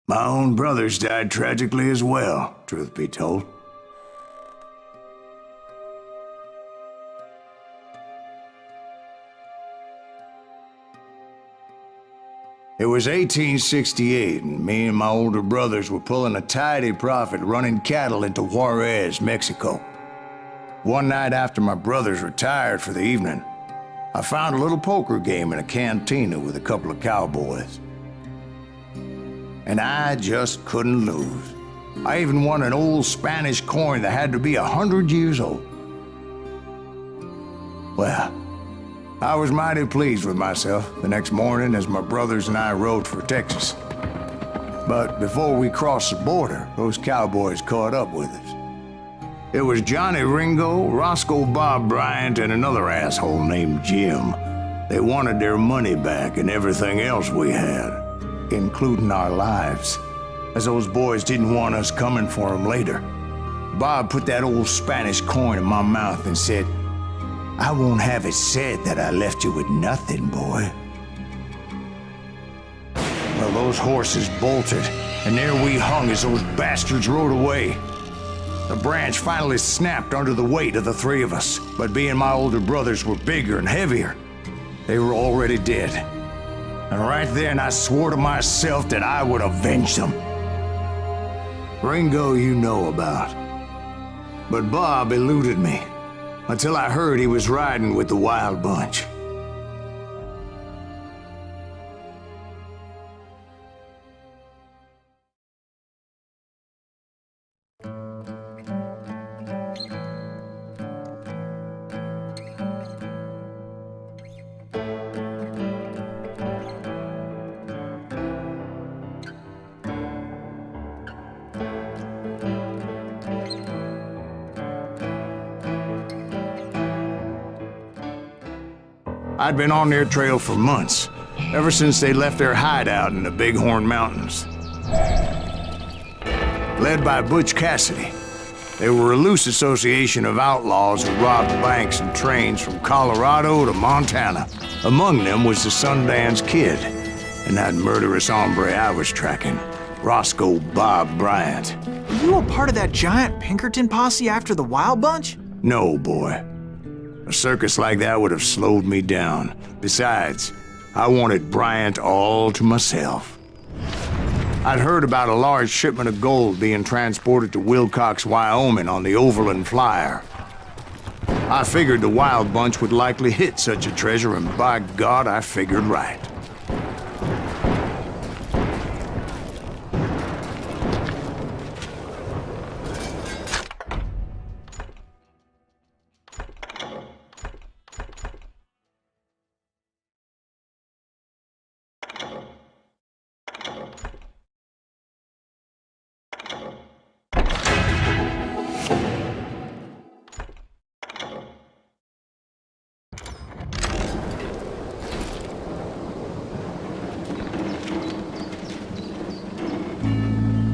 My own brothers died tragically as well, truth be told. It was 1868, and me and my older brothers were pulling a tidy profit running cattle into Juarez, Mexico. One night after my brothers retired for the evening, I found a little poker game in a cantina with a couple of cowboys. And I just couldn't lose. I even won an old Spanish coin that had to be 100 years old. Well, I was mighty pleased with myself the next morning as my brothers and I rode for Texas. But before we crossed the border, those cowboys caught up with us. It was Johnny Ringo, Rosco Bob Bryant, and another asshole named Jim. They wanted their money back and everything else we had, including our lives, as those boys didn't want us coming for them later. Bob put that old Spanish coin in my mouth and said, "I won't have it said that I left you with nothing, boy." Well, those horses bolted, and there we hung as those bastards rode away. The branch finally snapped under the weight of the three of us, but being my older brothers were bigger and heavier, they were already dead. And right then I swore to myself that I would avenge them. Ringo you know about, but Bob eluded me. Until I heard he was riding with the Wild Bunch. I'd been on their trail for months, ever since they left their hideout in the Bighorn Mountains. Led by Butch Kэssidi, they were a loose association of outlaws who robbed banks and trains from Colorado to Montana. Among them was the Sandэнs Kid, and that murderous hombre I was tracking, Rosco Bob Bryant. Were you a part of that giant Pinkerton posse after the Wild Bunch? No, boy. A circus like that would have slowed me down. Besides, I wanted Bryant all to myself. I'd heard about a large shipment of gold being transported to Wilcox, Wyoming on the Overland Flyer. I figured the Wild Bunch would likely hit such a treasure, and by God, I figured right.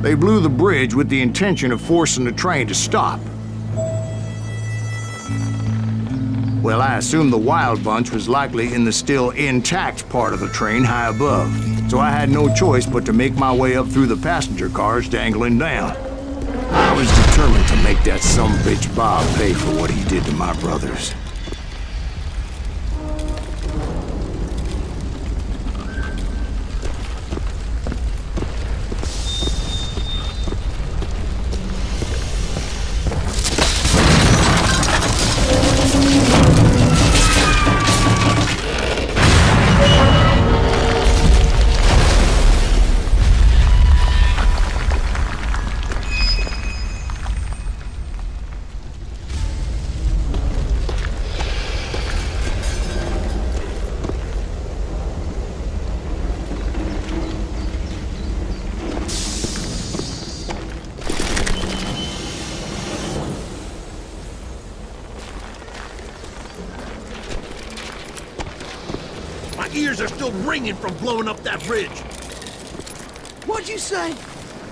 They blew the bridge with the intention of forcing the train to stop. Well, I assumed the Wild Bunch was likely in the still intact part of the train high above, so I had no choice but to make my way up through the passenger cars dangling down. I was determined to make that sumbitch Bob pay for what he did to my brothers. Ears are still ringing from blowing up that bridge. What'd you say?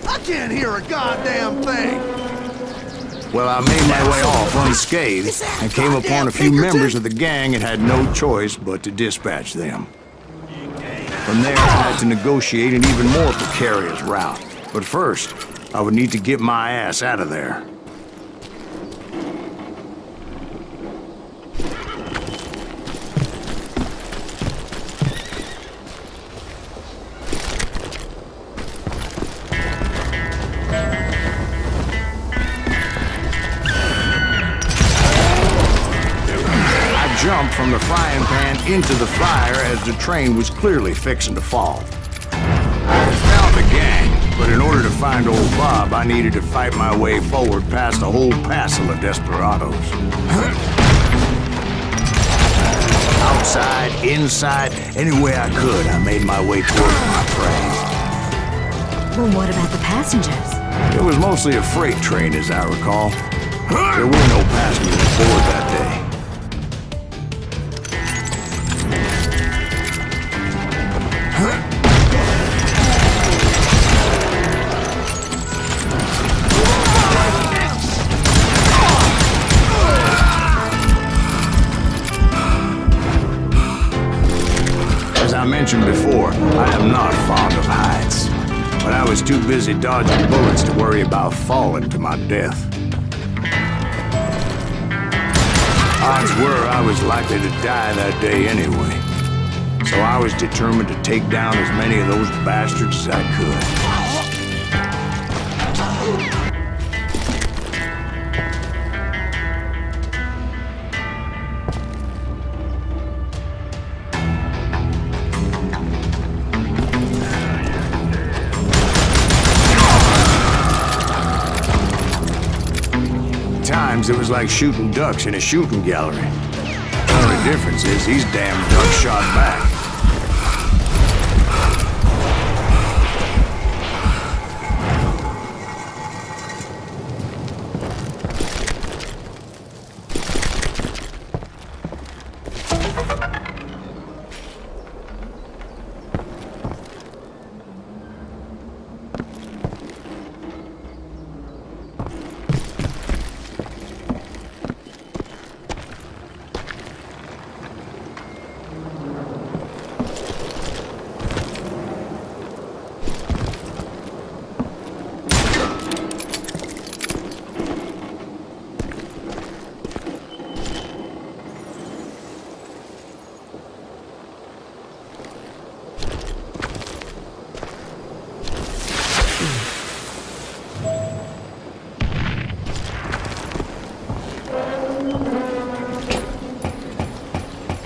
I can't hear a goddamn thing. Well, I made my way off unscathed and came upon a few members of the gang and had no choice but to dispatch them. From there, I had to negotiate an even more precarious route. But first, I would need to get my ass out of there. Jumped from the frying pan into the fire as the train was clearly fixing to fall. I found the gang, but in order to find old Bob, I needed to fight my way forward past a whole passel of desperados. Outside, inside, any way I could, I made my way towards my prey. Well, what about the passengers? It was mostly a freight train, as I recall. There were no passengers aboard that day. As I mentioned before, I am not fond of heights, but I was too busy dodging bullets to worry about falling to my death. Odds were I was likely to die that day anyway, so I was determined to take down as many of those bastards as I could. It was like shooting ducks in a shooting gallery. The only difference is these damn ducks shot back.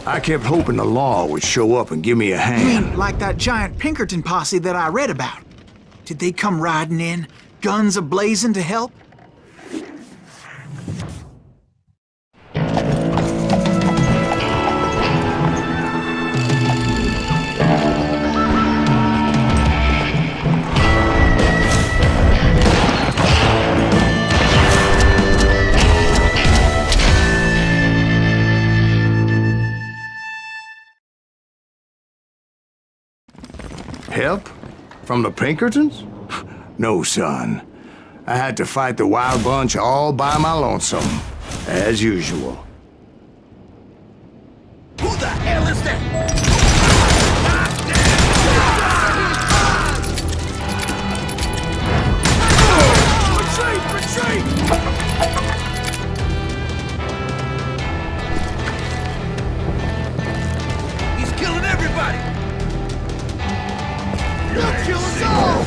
I kept hoping the law would show up and give me a hand. Like that giant Pinkerton posse that I read about. Did they come riding in, guns a-blazing to help? Help? From the Pinkertons? No, son. I had to fight the wild bunch all by my lonesome, as usual. Who the hell is that? Retreat! Retreat! He's killing everybody! He'll kill us all!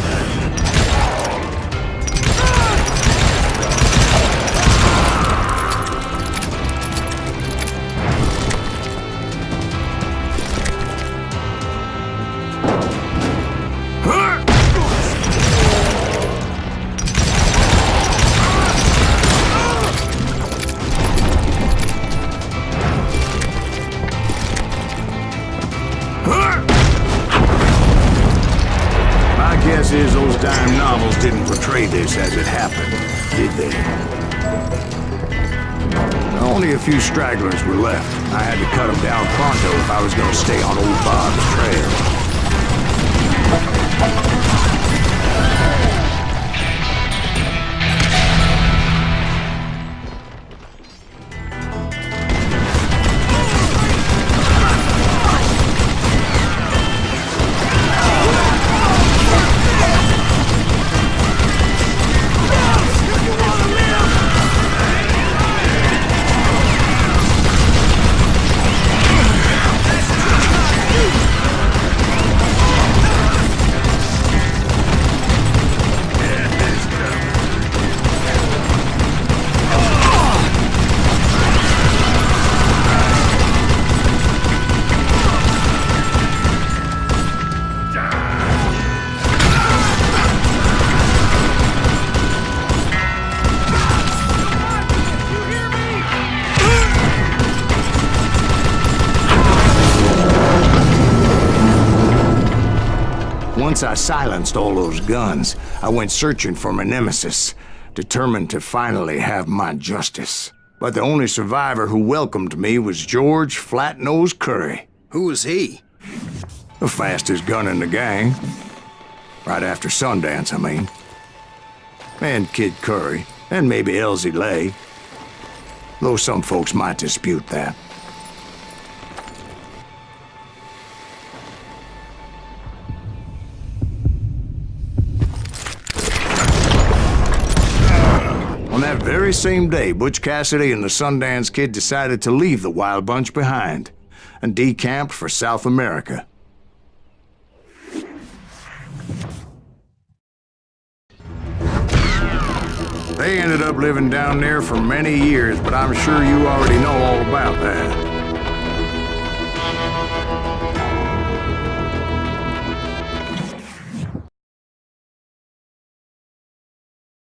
Guess is those dime novels didn't portray this as it happened, did they? Only a few stragglers were left. I had to cut them down pronto if I was going to stay on old Bob's trail. Once I silenced all those guns, I went searching for my nemesis, determined to finally have my justice. But the only survivor who welcomed me was George Flat-Nose Curry. Who was he? The fastest gun in the gang. Right after Sundance, I mean. And Kid Curry, and maybe Elsie Lay. Though some folks might dispute that. On that very same day, Butch Kэssidi and the Sundance Kid decided to leave the Wild Bunch behind and decamped for South America. They ended up living down there for many years, but I'm sure you already know all about that.